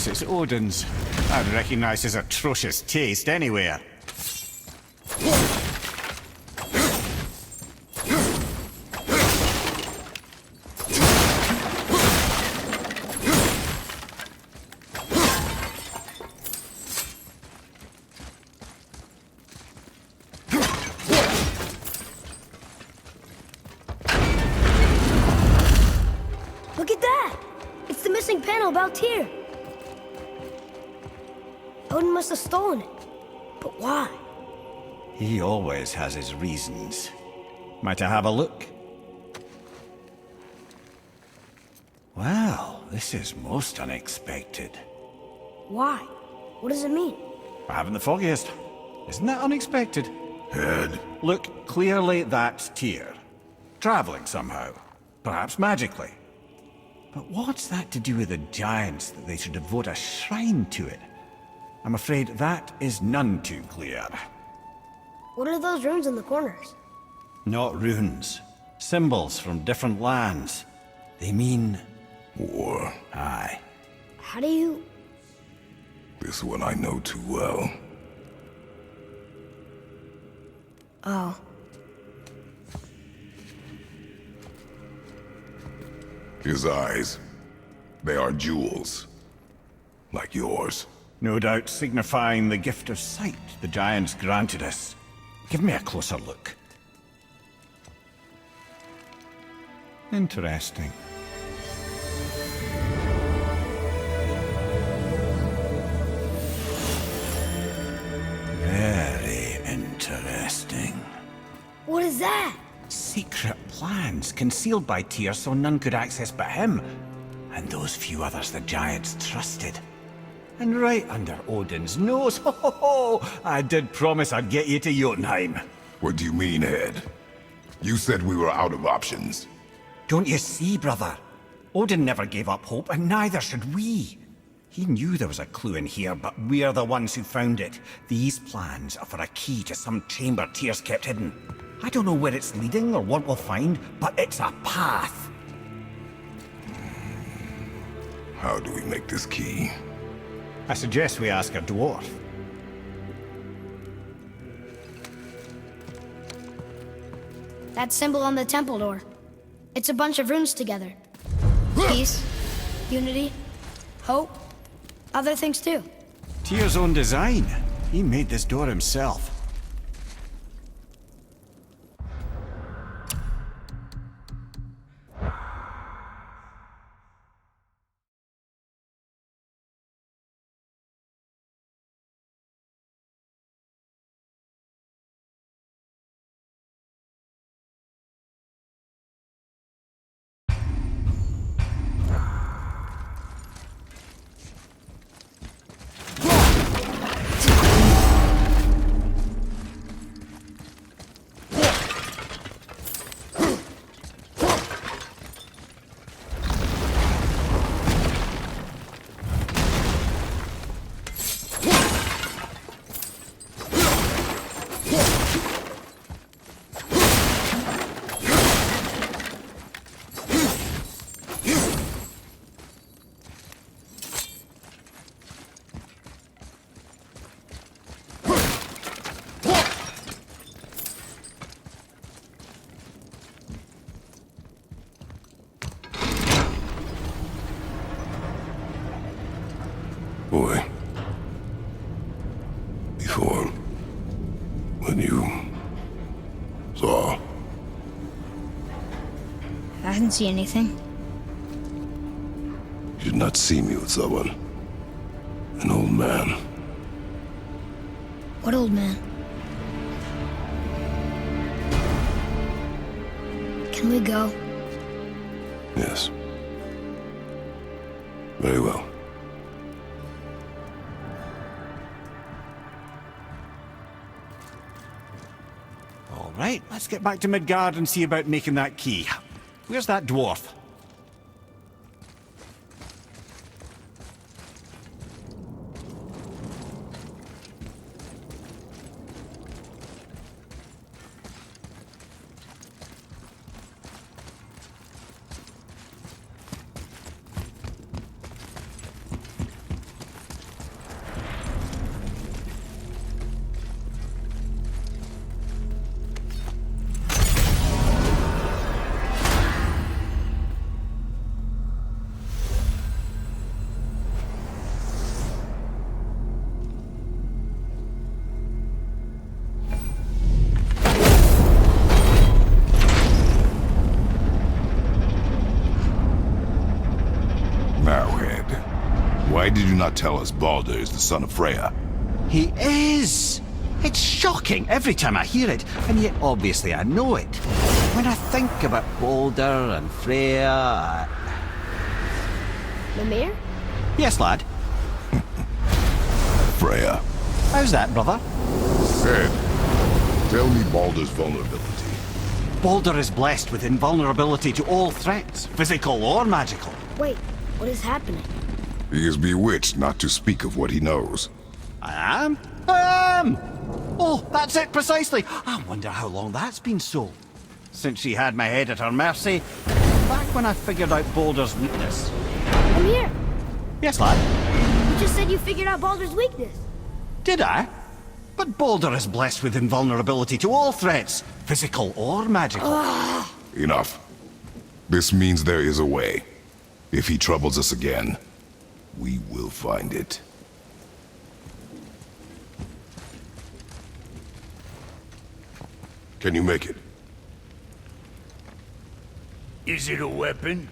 course it's Odin's. I'd recognize his atrocious taste anywhere. Look at that! It's the missing panel about Tyr. Odin must have stolen it. But why? He always has his reasons. Might I have a look? Well, this is most unexpected. Why? What does it mean? I haven't the foggiest. Isn't that unexpected? Head. Look, clearly that's Tyr. Traveling somehow. Perhaps magically. But what's that to do with the giants that they should devote a shrine to it? I'm afraid that is none too clear. What are those runes in the corners? Not runes. Symbols from different lands. They mean... War. Aye. How do you... This one I know too well. Oh. His eyes. They are jewels. Like yours. No doubt signifying the gift of sight the giants granted us. Give me a closer look. Interesting. Very interesting. What is that? Secret plans concealed by Tyr so none could access but him, and those few others the giants trusted. And right under Odin's nose, ho ho ho! I did promise I'd get you to Jotunheim. What do you mean, Head? You said we were out of options. Don't you see, brother? Odin never gave up hope, and neither should we. He knew there was a clue in here, but we're the ones who found it. These plans are for a key to some chamber Tyr's kept hidden. I don't know where it's leading or what we'll find, but it's a path. How do we make this key? I suggest we ask a dwarf. That symbol on the temple door. It's a bunch of runes together. Peace, unity, hope, other things too. Tyr's own design. He made this door himself. Boy. Before... when you... saw... I didn't see anything. You did not see me with someone. An old man. What old man? Can we go? Yes. Very well. All right, let's get back to Midgard and see about making that key. Where's that dwarf? not tell us Baldur is the son of Freya? He is! It's shocking every time I hear it, and yet obviously I know it. When I think about Baldur and Freya... Mimir? Yes, lad. Freya. How's that, brother? Ed, tell me Baldur's vulnerability. Baldur is blessed with invulnerability to all threats, physical or magical. Wait, what is happening? He is bewitched not to speak of what he knows. I am? I am! Oh, that's it precisely. I wonder how long that's been so. Since she had my head at her mercy, back when I figured out Baldur's weakness. Mimir, Yes, lad? you just said you figured out Baldur's weakness. Did I? But Baldur is blessed with invulnerability to all threats, physical or magical. Enough. This means there is a way. If he troubles us again, we will find it. Can you make it? Is it a weapon?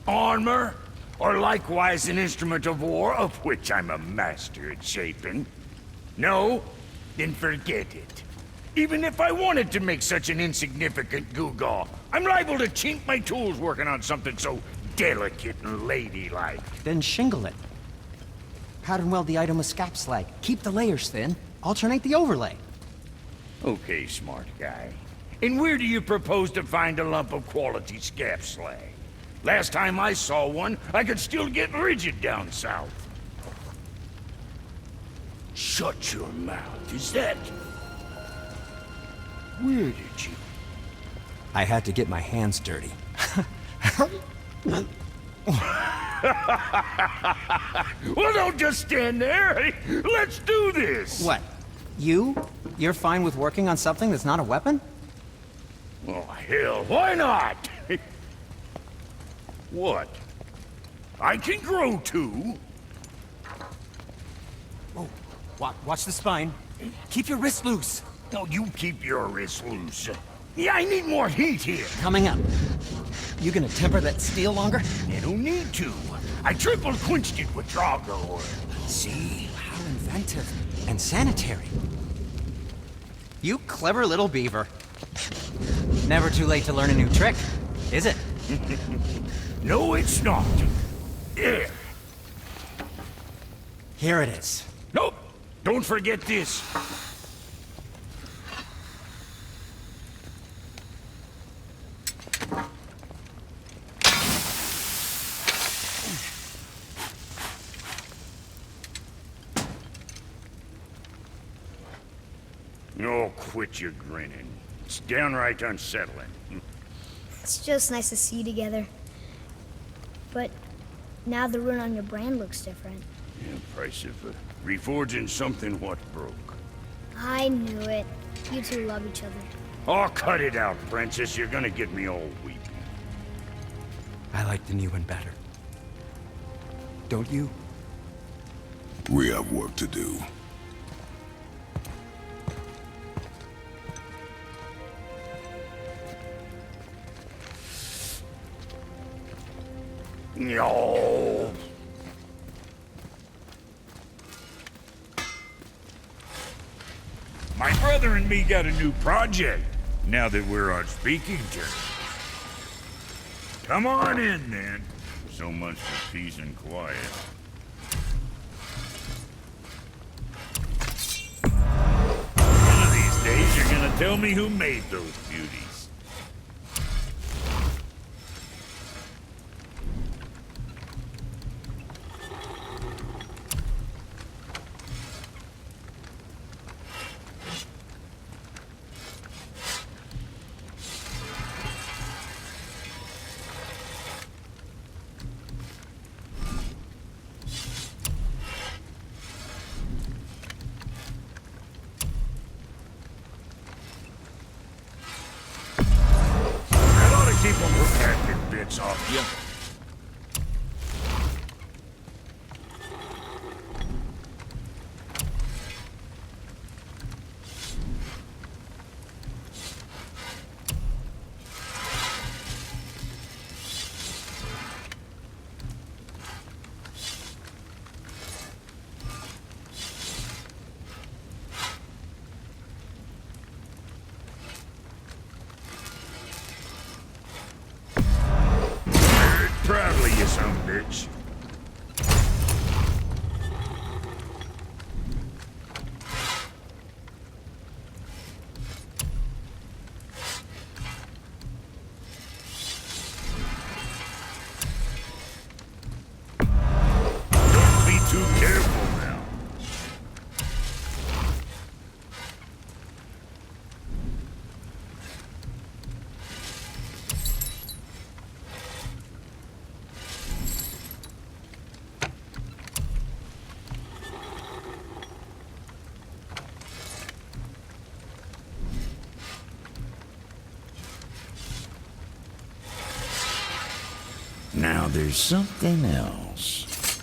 Armor? Or likewise an instrument of war, of which I'm a master at shaping? No? Then forget it. Even if I wanted to make such an insignificant gewgaw, I'm liable to chink my tools working on something so delicate and ladylike. Then shingle it. Pattern weld the item with scap slag. Keep the layers thin. Alternate the overlay. Okay, smart guy. And where do you propose to find a lump of quality scap slag? Last time I saw one, I could still get rigid down south. Shut your mouth, is that... Where did you... I had to get my hands dirty. Well, don't just stand there. Let's do this. What? You're fine with working on something that's not a weapon? Oh, hell, why not? What? I can grow too. Oh, watch the spine. Keep your wrist loose. No, you keep your wrist loose. Yeah, I need more heat here. Coming up. You gonna temper that steel longer? I don't need to. I triple quenched it with Drago. See? How inventive. And sanitary. You clever little beaver. Never too late to learn a new trick, is it? No, it's not. There. Here it is. Nope. Don't forget this. Oh, quit your grinning. It's downright unsettling. It's just nice to see you together. But now the rune on your brand looks different. Yeah, price of reforging something what broke. I knew it. You two love each other. Oh, cut it out, Princess. You're gonna get me all weepy. I like the new one better. Don't you? We have work to do. No. My brother and me got a new project, now that we're on speaking terms. Come on in, then. So much for peace and quiet. One of these days, you're gonna tell me who made those beauties. Keep them protected bits off you. Now there's something else.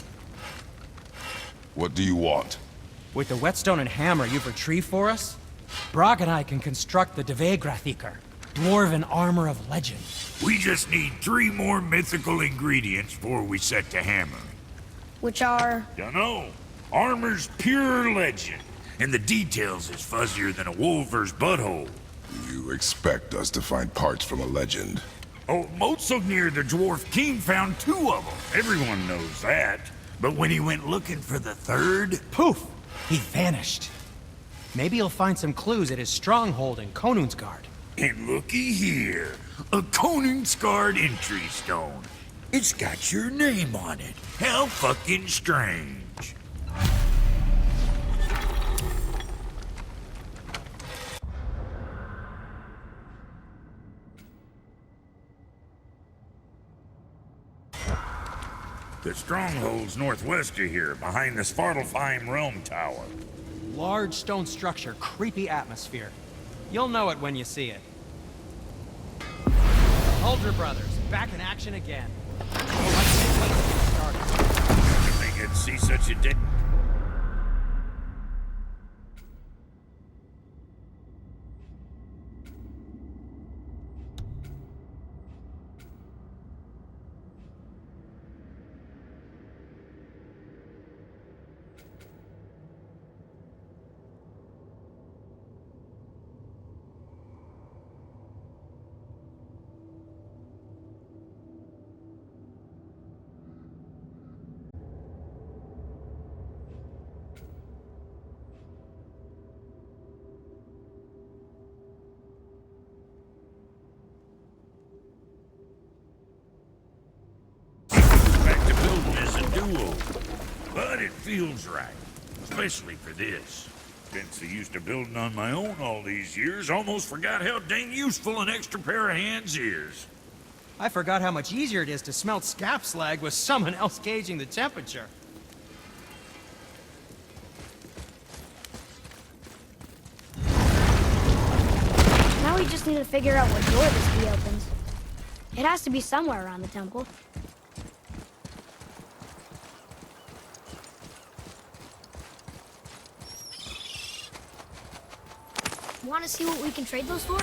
What do you want? With the whetstone and hammer you've retrieved for us, Brok and I can construct the Dvegrathikar, dwarven armor of legend. We just need 3 more mythical ingredients before we set to hammering. Which are... Dunno. Armor's pure legend, and the details is fuzzier than a wolver's butthole. You expect us to find parts from a legend? Oh, Motsognir the Dwarf King found 2 of them. Everyone knows that. But when he went looking for the 3rd... Poof! He vanished. Maybe he'll find some clues at his stronghold in Konunsgard. And looky here, a Konunsgard entry stone. It's got your name on it. How fucking strange. The stronghold's northwest of here, behind the Svartalfheim Realm Tower. Large stone structure, creepy atmosphere. You'll know it when you see it. Huldra Brothers, back in action again. I think I'd see such a day. But it feels right, especially for this. Been so used to building on my own all these years, almost forgot how dang useful an extra pair of hands is. I forgot how much easier it is to smelt scap slag with someone else gauging the temperature. Now we just need to figure out what door this key opens. It has to be somewhere around the temple. Want to see what we can trade those for?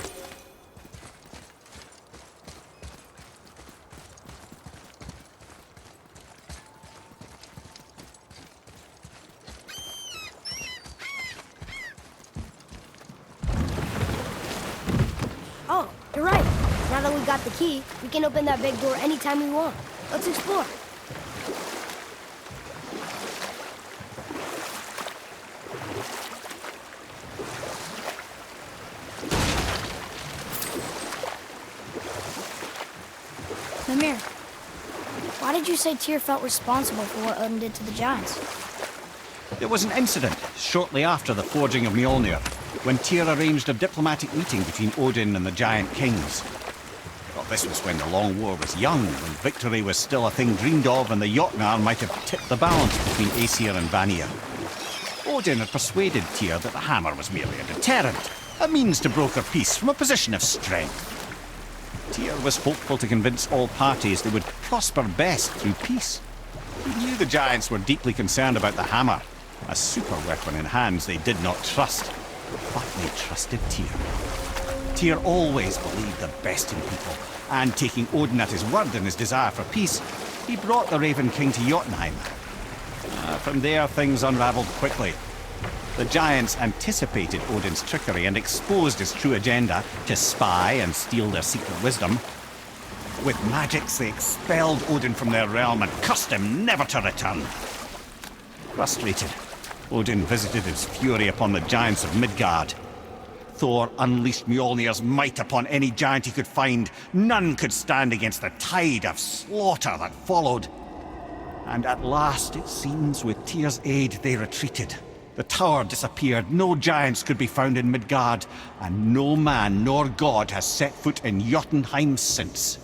Oh, you're right. Now that we got the key, we can open that big door anytime we want. Let's explore. Mimir, why did you say Tyr felt responsible for what Odin did to the giants? There was an incident shortly after the forging of Mjolnir, when Tyr arranged a diplomatic meeting between Odin and the giant kings. Well, this was when the Long War was young, when victory was still a thing dreamed of, and the Jotnar might have tipped the balance between Aesir and Vanir. Odin had persuaded Tyr that the hammer was merely a deterrent, a means to broker peace from a position of strength. Tyr was hopeful to convince all parties they would prosper best through peace. He knew the giants were deeply concerned about the hammer, a super weapon in hands they did not trust. But they trusted Tyr. Tyr always believed the best in people, and taking Odin at his word in his desire for peace, he brought the Raven King to Jotunheim. From there, things unraveled quickly. The giants anticipated Odin's trickery and exposed his true agenda to spy and steal their secret wisdom. With magics, they expelled Odin from their realm and cursed him never to return. Frustrated, Odin visited his fury upon the giants of Midgard. Thor unleashed Mjolnir's might upon any giant he could find. None could stand against the tide of slaughter that followed. And at last, it seems, with Tyr's aid, they retreated. The tower disappeared, no giants could be found in Midgard, and no man nor god has set foot in Jotunheim since.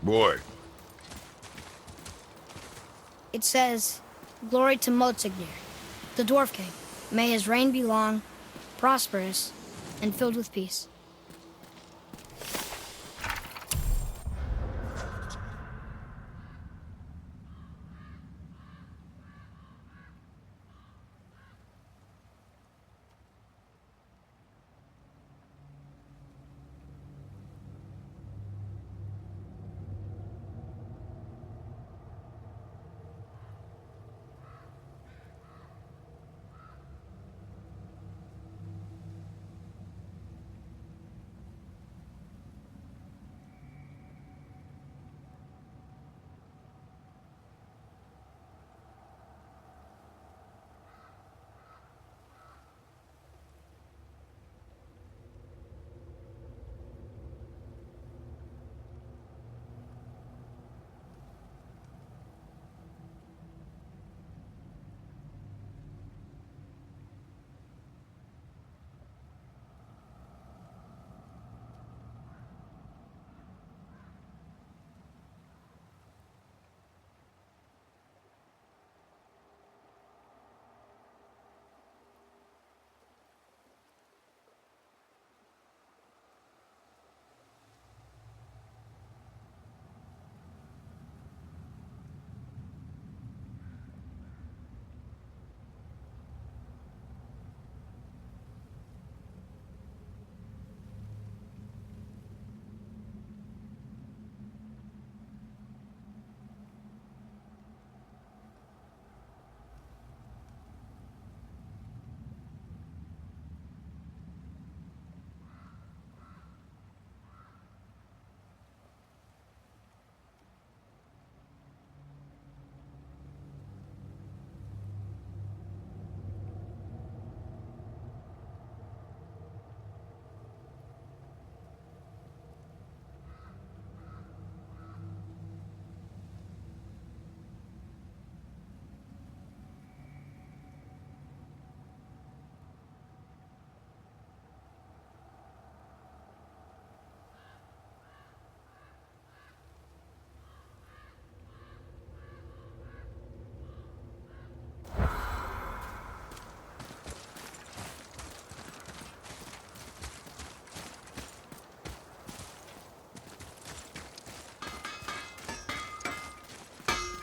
Boy, It says, "Glory to Motsignir, the Dwarf King. May his reign be long, prosperous, and filled with peace."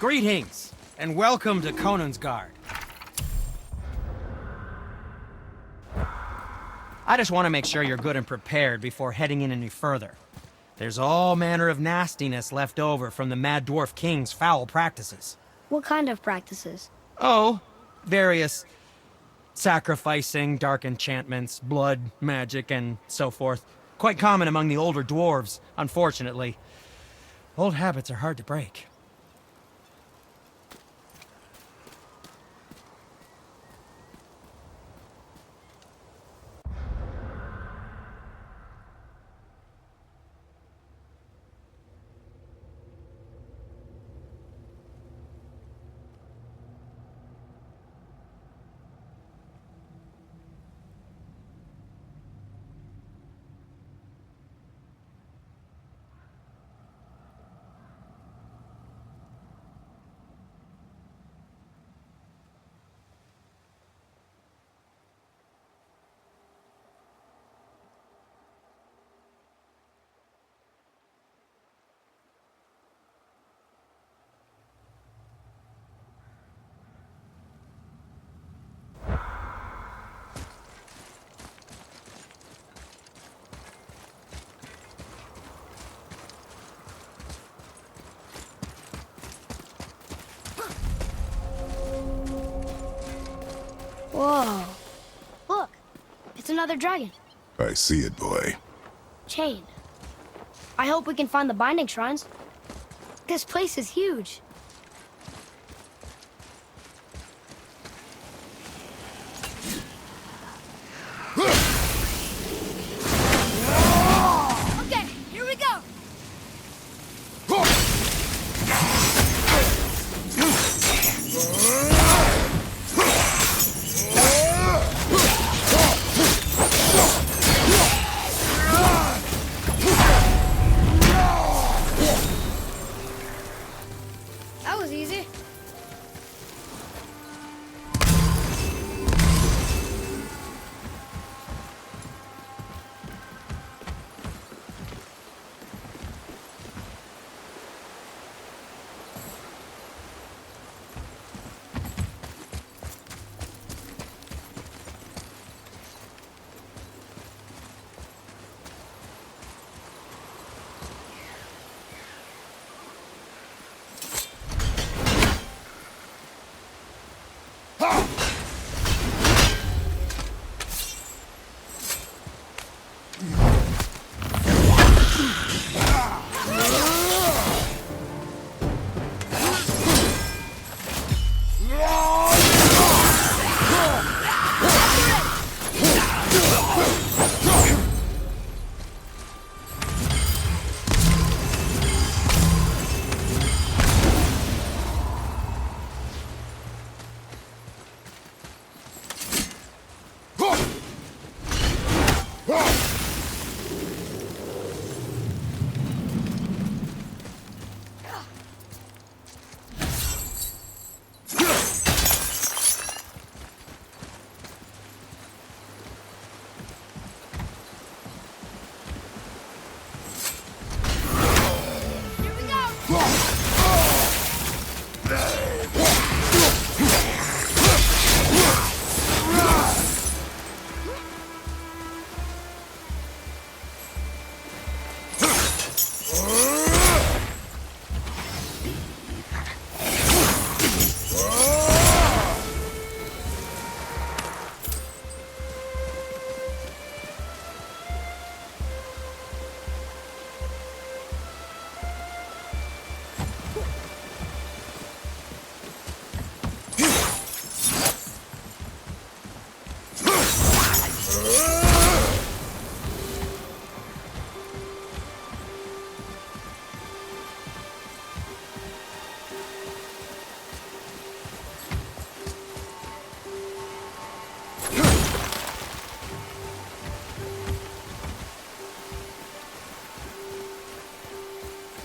Greetings, and welcome to Konunsgard. I just want to make sure you're good and prepared before heading in any further. There's all manner of nastiness left over from the Mad Dwarf King's foul practices. What kind of practices? Oh, various sacrificing, dark enchantments, blood, magic, and so forth. Quite common among the older dwarves, unfortunately. Old habits are hard to break. Whoa. Look, it's another dragon. I see it, boy. Chain. I hope we can find the binding shrines. This place is huge. Okay, here we go.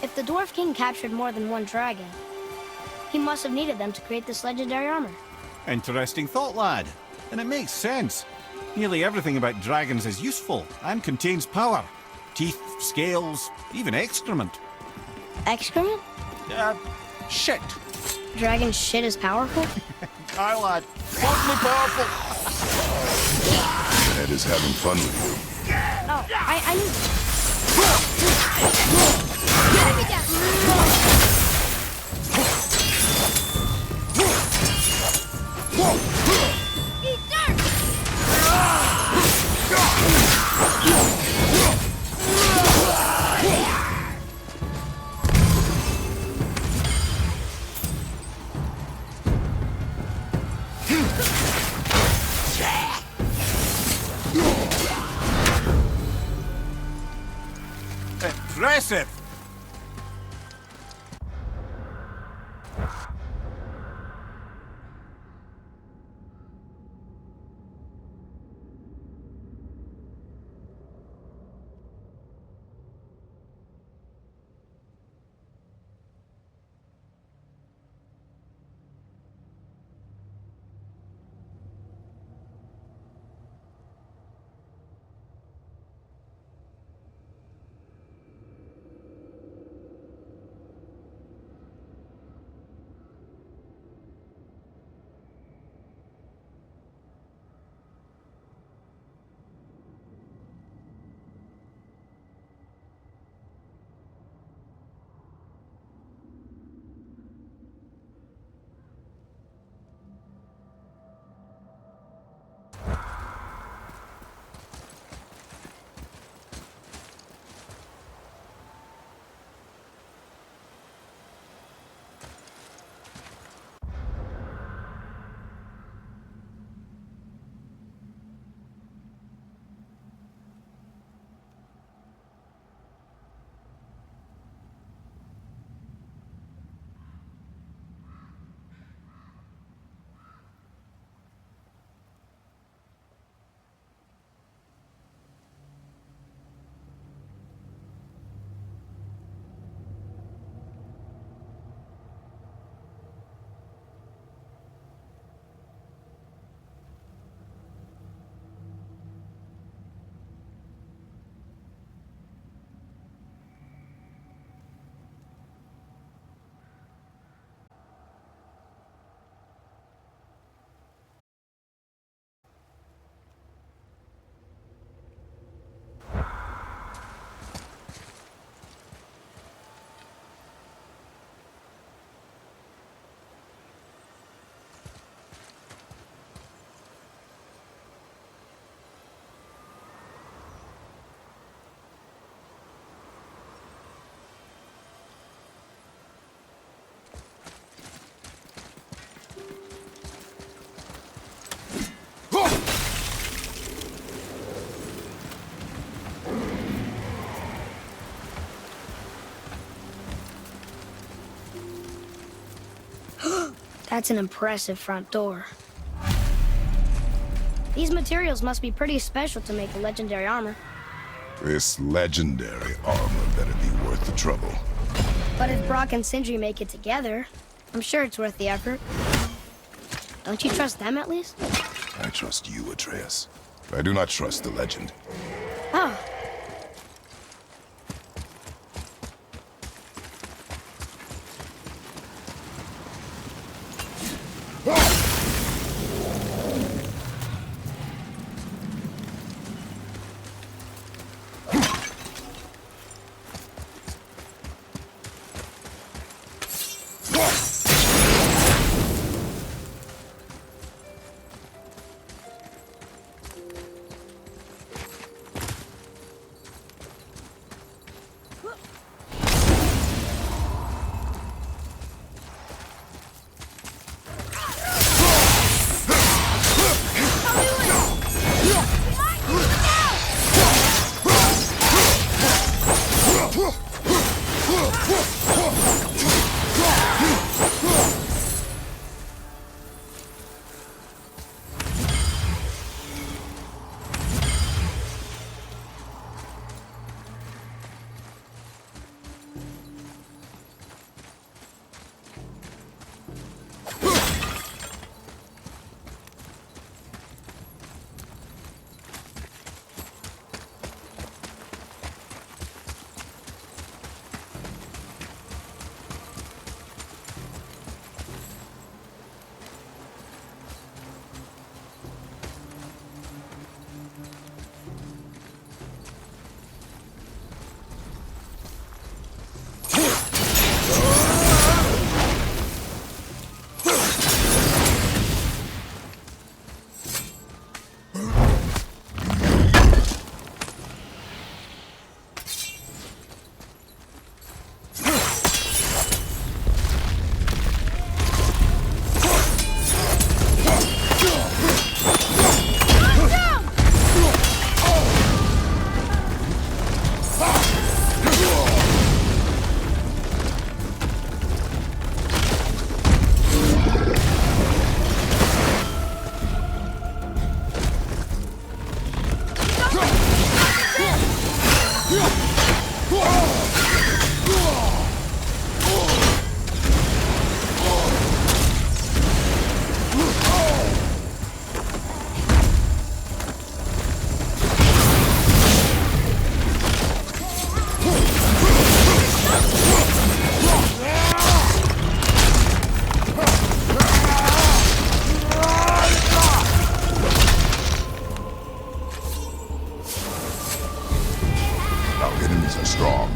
If the Dwarf King captured more than one dragon, he must have needed them to create this legendary armor. Interesting thought, lad. And it makes sense. Nearly everything about dragons is useful and contains power. Teeth, scales, even excrement. Excrement? Shit. Dragon shit is powerful? Aye, lad. Certainly powerful. Ed is having fun with you. Oh, I need... Eat dirt! Impressive. That's an impressive front door. These materials must be pretty special to make a legendary armor. This legendary armor better be worth the trouble. But if Brock and Sindri make it together, I'm sure it's worth the effort. Don't you trust them at least? I trust you, Atreus. I do not trust the legend. Oh. enemies are strong.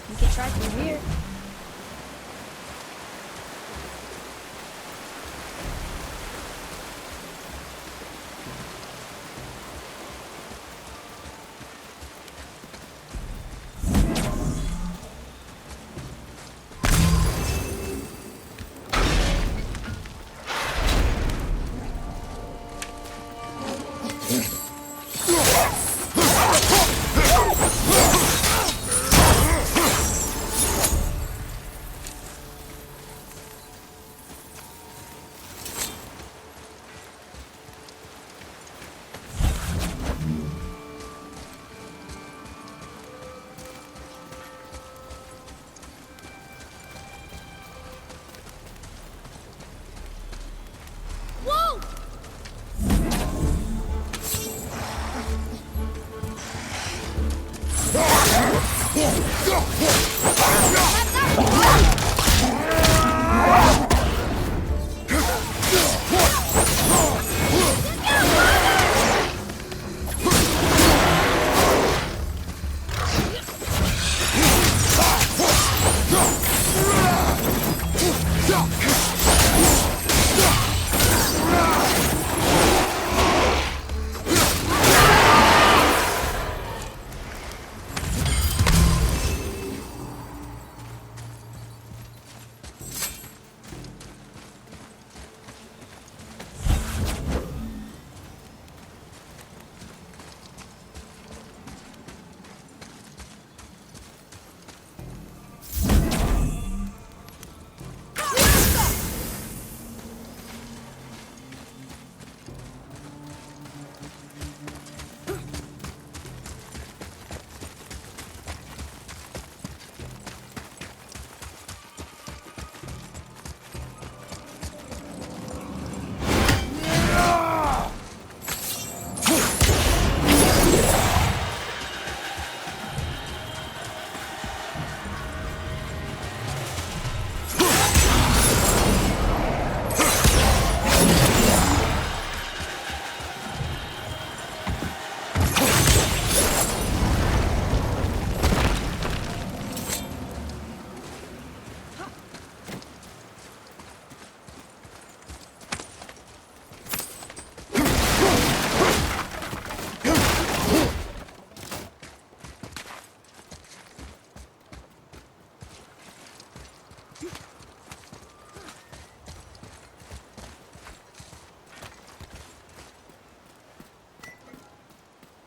You can try through here.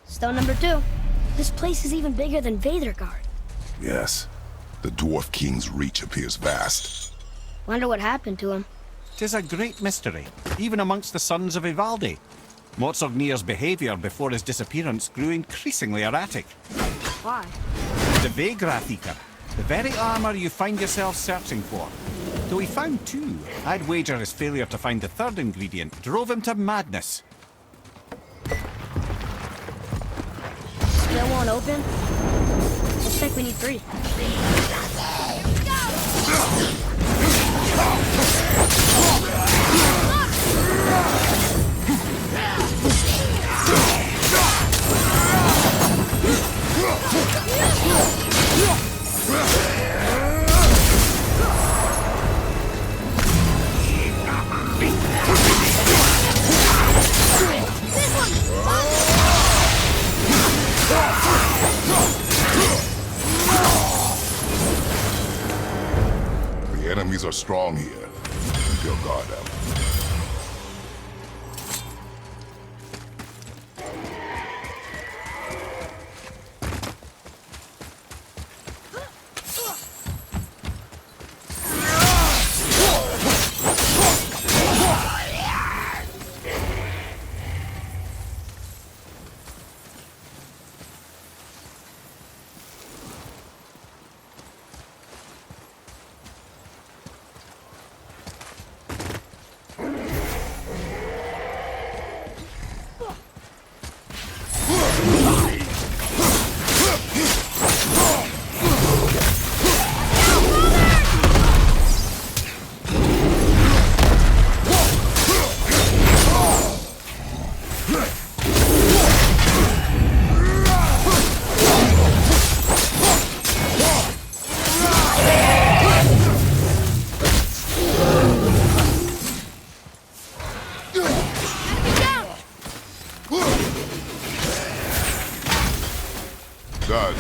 Stone number 2. This place is even bigger than Vadergard. Yes. The Dwarf King's reach appears vast. Wonder what happened to him. 'Tis a great mystery, even amongst the sons of Ivaldi. Motsognir's behaviour before his disappearance grew increasingly erratic. Why? The Vegrathika, the very armour you find yourself searching for. Though he found 2, I'd wager his failure to find the 3rd ingredient drove him to madness. Still won't open? Looks like we need 3. enemies are strong here. Keep your guard up. Done.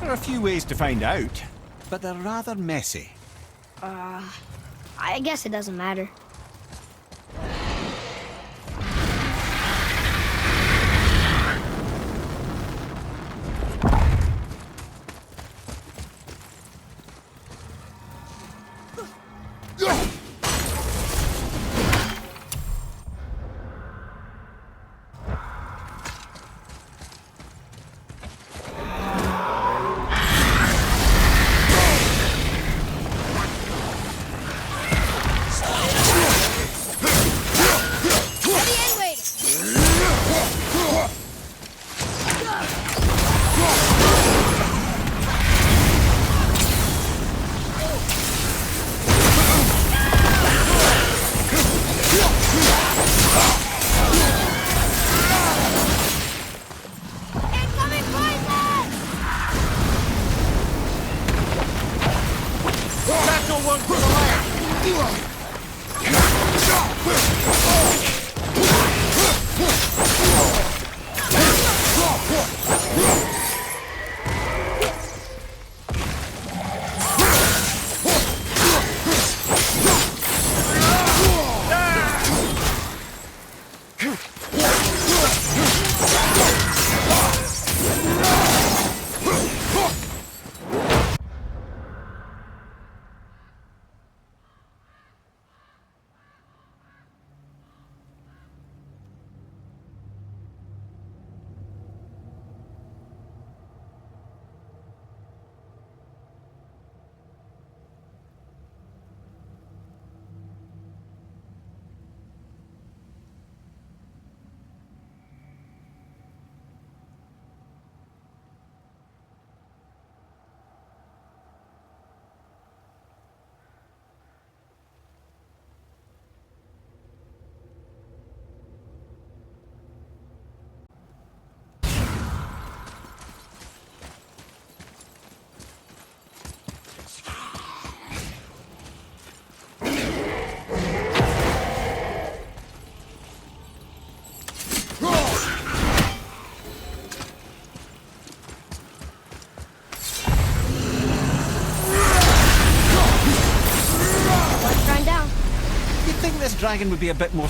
There are a few ways to find out, but they're rather messy. I guess it doesn't matter. This dragon would be a bit more...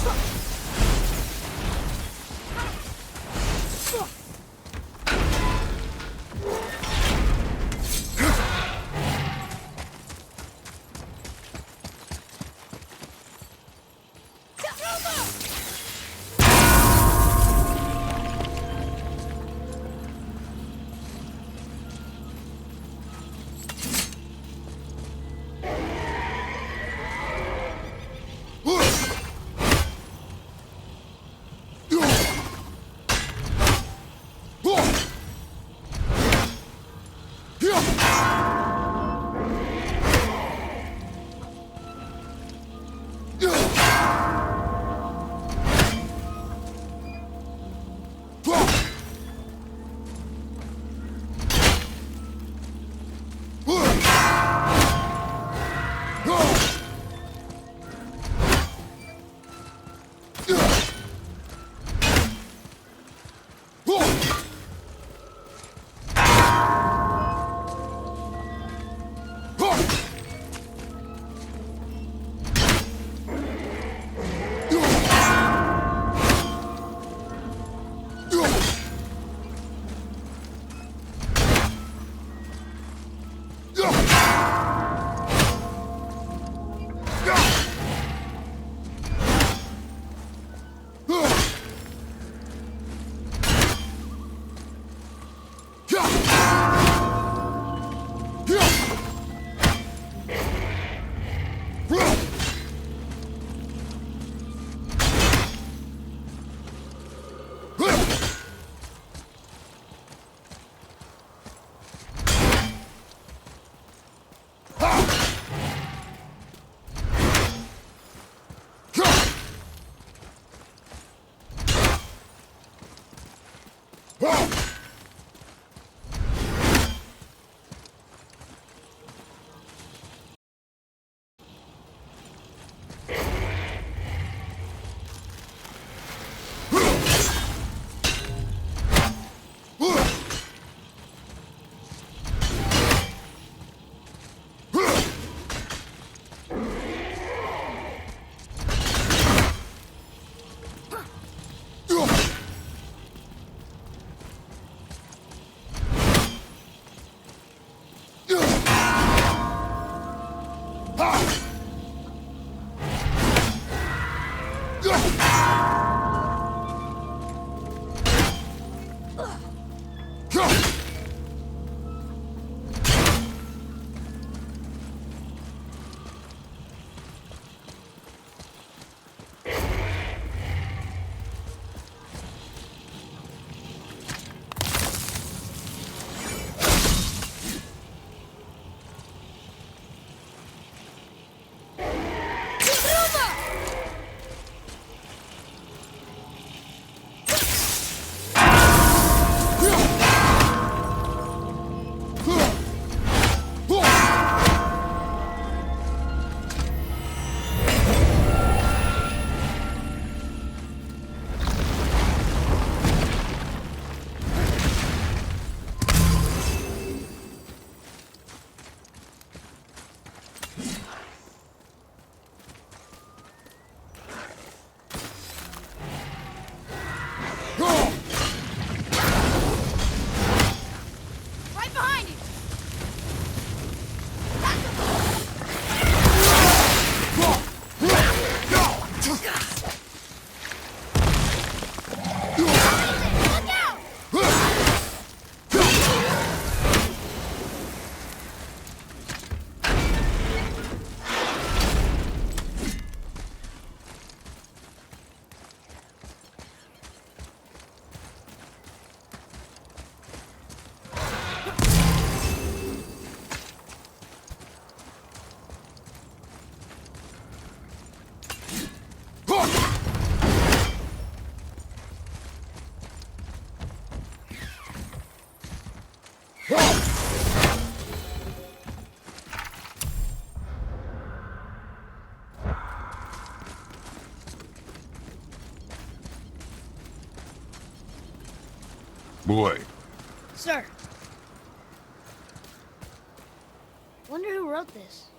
Boy, Sir. Wonder who wrote this.